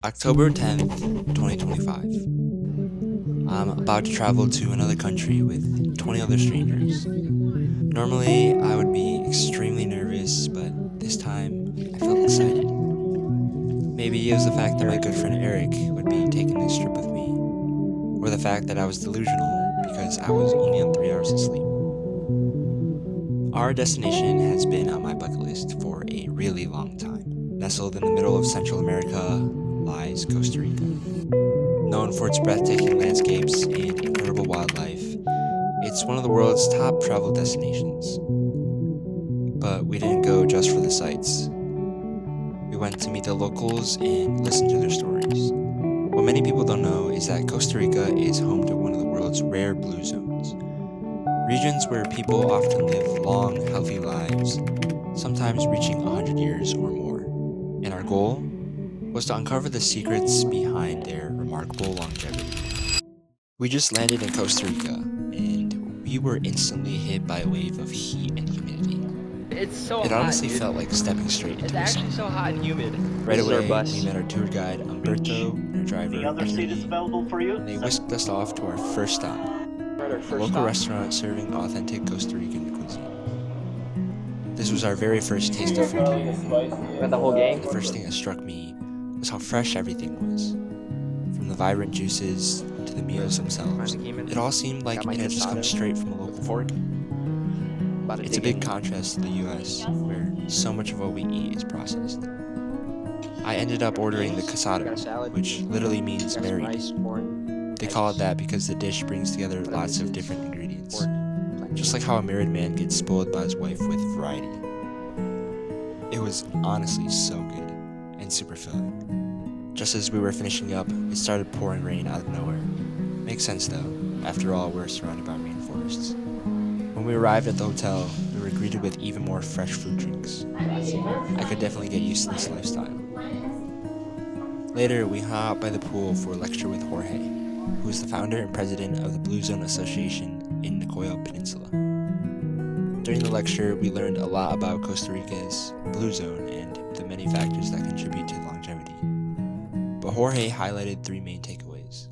October 10th, 2025. I'm about to travel to another country with 20 other strangers. Normally, I would be extremely nervous, but this time, I felt excited. Maybe it was the fact that my good friend Eric would be taking this trip with me, or the fact that I was delusional because I was only on 3 hours of sleep. Our destination has been on my bucket list for a really long time. Nestled in the middle of Central America lies Costa Rica. Known for its breathtaking landscapes and incredible wildlife, it's one of the world's top travel destinations. But we didn't go just for the sights. We went to meet the locals and listen to their stories. What many people don't know is that Costa Rica is home to one of the world's rare blue zones. Regions where people often live long, healthy lives, sometimes reaching 100 years or more. And our goal was to uncover the secrets behind their remarkable longevity. We just landed in Costa Rica, and we were instantly hit by a wave of heat and humidity. It's so It hot, honestly dude. felt like stepping straight It's into the actually sun. so hot and humid. Right This is our away, bus. we met our tour guide Umberto and our driver The other seat is Anthony, available for you. and they whisked us off to our first stop, We're at our a first local stop. restaurant serving authentic Costa Rican cuisine. This was our very first taste of food here. We got the whole gang. The first thing that struck me was how fresh everything was. From the vibrant juices to the meals themselves, it all seemed like it had just come straight from a local fork. It's a big contrast to the US, where so much of what we eat is processed. I ended up ordering the casado, which literally means married. They call it that because the dish brings together lots of different ingredients, just like how a married man gets spoiled by his wife with variety. It was honestly so good and super filling. Just as we were finishing up, it started pouring rain out of nowhere. Makes sense though, after all, we're surrounded by rainforests. When we arrived at the hotel, we were greeted with even more fresh fruit drinks. I could definitely get used to this lifestyle. Later, we hung out by the pool for a lecture with Jorge, who is the founder and president of the Blue Zone Association in Nicoya Peninsula. During the lecture, we learned a lot about Costa Rica's Blue Zone and the many factors that contribute to longevity. But Jorge highlighted three main takeaways: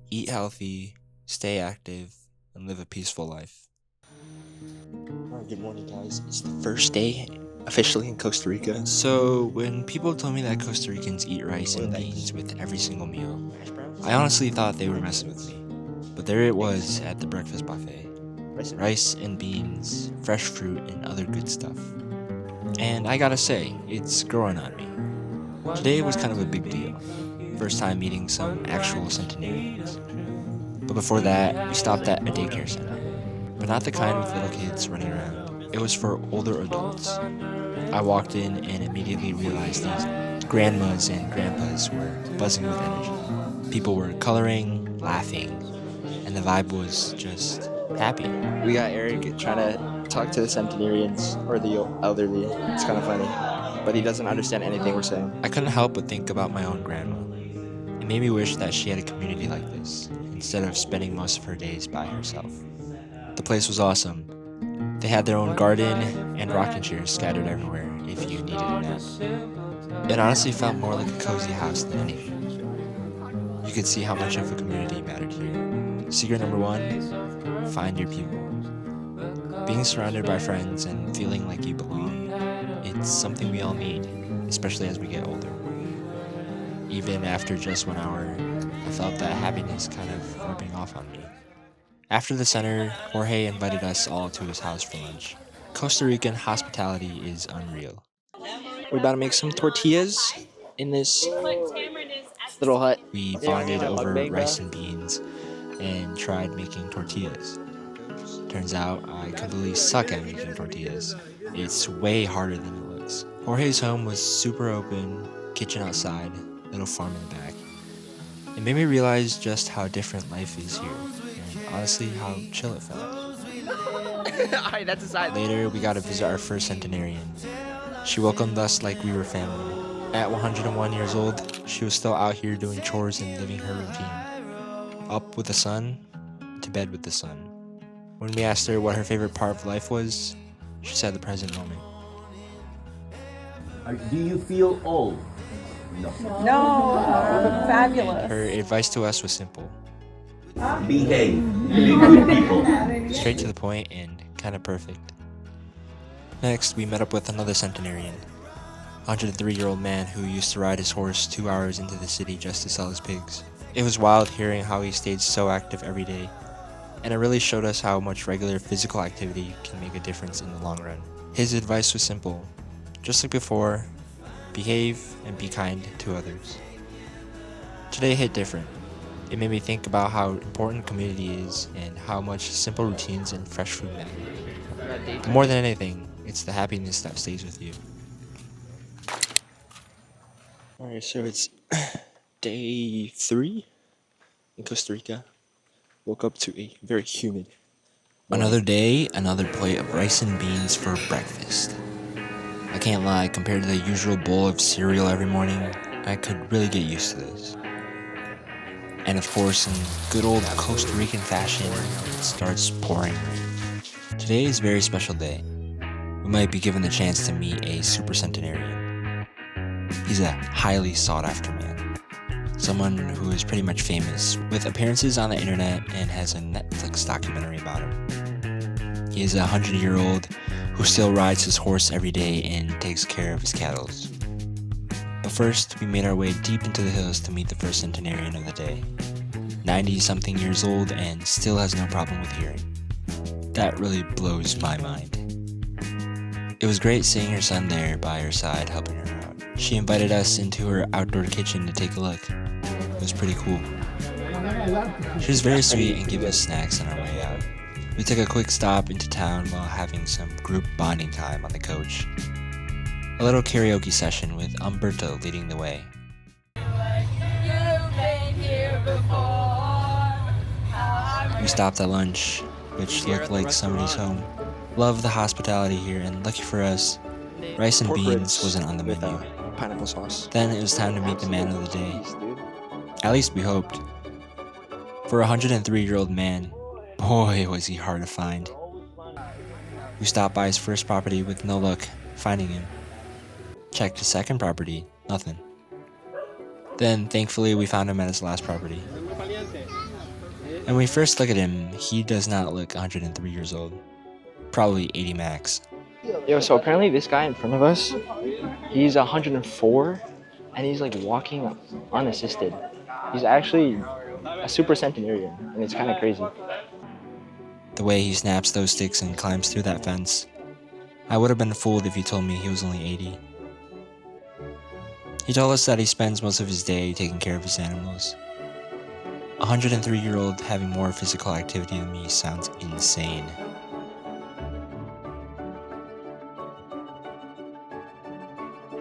eat healthy, stay active, and live a peaceful life. Alright, good morning guys. It's the first day officially in Costa Rica. So when people told me that Costa Ricans eat rice and beans with every single meal, I honestly thought they were messing with me. But there it was at the breakfast buffet. Rice and beans, fresh fruit, and other good stuff. And I gotta say, it's growing on me. Today was kind of a big deal. First time meeting some actual centenarians. But before that, we stopped at a daycare center. But not the kind with little kids running around. It was for older adults. I walked in and immediately realized these grandmas and grandpas were buzzing with energy. People were coloring, laughing, and the vibe was just happy. We got Eric trying to talk to the centenarians or the elderly. It's kind of funny, but he doesn't understand anything we're saying. I couldn't help but think about my own grandma. It made me wish that she had a community like this, instead of spending most of her days by herself. The place was awesome. They had their own garden and rocking chairs scattered everywhere if you needed a nap. It honestly felt more like a cozy house than anything. You could see how much of a community mattered here. Secret number one, find your people. Being surrounded by friends and feeling like you belong, it's something we all need, especially as we get older. Even after just 1 hour, I felt that happiness kind of rubbing off on me. After the center, Jorge invited us all to his house for lunch. Costa Rican hospitality is unreal. We're about to make some tortillas in this little hut. We bonded over rice and beans and tried making tortillas. Turns out I completely suck at making tortillas. It's way harder than it looks. Jorge's home was super open, kitchen outside, little farm in the back. It made me realize just how different life is here, and honestly how chill it felt. Alright, that's aside. Later, we got to visit our first centenarian. She welcomed us like we were family. At 101 years old, she was still out here doing chores and living her routine. Up with the sun, to bed with the sun. When we asked her what her favorite part of life was, she said the present moment. Do you feel old? No, fabulous. Her advice to us was simple, Behave. Be good people. straight to the point, and kind of perfect. Next, we met up with another centenarian, a 103-year-old man who used to ride his horse 2 hours into the city just to sell his pigs. It was wild hearing how he stayed so active every day, and it really showed us how much regular physical activity can make a difference in the long run. His advice was simple, just like before, behave and be kind to others. Today hit different. It made me think about how important community is and how much simple routines and fresh food matter. But more than anything, it's the happiness that stays with you. Alright, so it's day 3 in Costa Rica. Woke up to a very humid morning. Another day, another plate of rice and beans for breakfast. I can't lie, compared to the usual bowl of cereal every morning, I could really get used to this. And of course, in good old Costa Rican fashion, it starts pouring rain. Today is a very special day. We might be given the chance to meet a super centenarian. He's a highly sought after man. Someone who is pretty much famous, with appearances on the internet and has a Netflix documentary about him. He is a 100-year-old who still rides his horse every day and takes care of his cattle. But first, we made our way deep into the hills to meet the first centenarian of the day. 90-something years old and still has no problem with hearing. That really blows my mind. It was great seeing her son there by her side helping her out. She invited us into her outdoor kitchen to take a look. It was pretty cool. She was very sweet and gave us snacks on our way out. We took a quick stop into town while having some group bonding time on the coach. A little karaoke session with Umberto leading the way. We stopped at lunch, which looked like somebody's home. Love the hospitality here, and lucky for us, rice and beans wasn't on the menu. Pineapple sauce. Then it was time to meet the man of the day. At least we hoped. For a 103-year-old man, boy was he hard to find. We stopped by his first property with no luck finding him. Checked his second property, nothing. Then, thankfully, we found him at his last property. And when we first look at him, he does not look 103 years old. Probably 80 max. Yo, so apparently this guy in front of us, he's 104, and he's like walking unassisted. He's actually a super centenarian, and it's kind of crazy. The way he snaps those sticks and climbs through that fence. I would have been fooled if you told me he was only 80. He told us that he spends most of his day taking care of his animals. A 103-year-old having more physical activity than me sounds insane.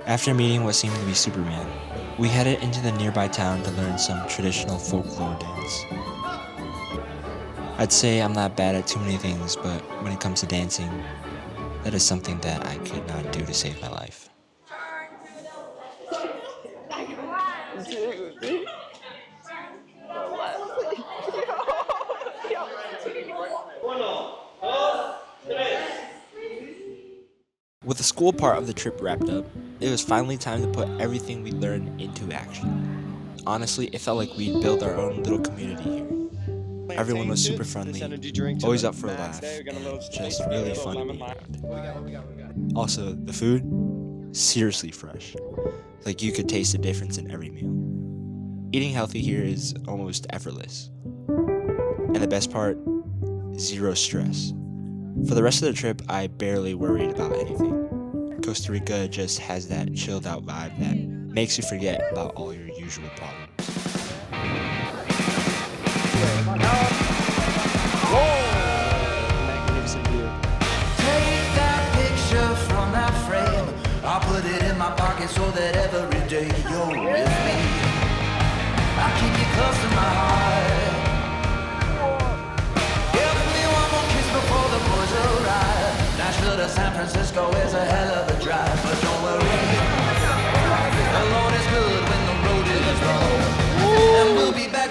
After meeting what seemed to be Superman, we headed into the nearby town to learn some traditional folklore dance. I'd say I'm not bad at too many things, but when it comes to dancing, that is something that I could not do to save my life. With the school part of the trip wrapped up, it was finally time to put everything we learned into action. Honestly, it felt like we'd built our own little community here. Everyone was super friendly, always up for a laugh, and just really fun to be around. Also, the food? Seriously fresh. Like you could taste the difference in every meal. Eating healthy here is almost effortless. And the best part? Zero stress. For the rest of the trip, I barely worried about anything. Costa Rica just has that chilled out vibe that makes you forget about all your usual problems. Magnificent view. Take that picture from that frame. I'll put it in my pocket so that every day you're with me. I keep you close to my heart. Give me one more kiss before the boys arrive. Nashville to San Francisco is a hell of a drive, but don't worry, the Lord is good when the road is long, and we'll be back.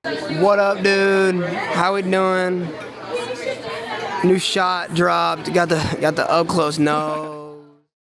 What up, dude? How we doing? New shot dropped. Got the up close nose.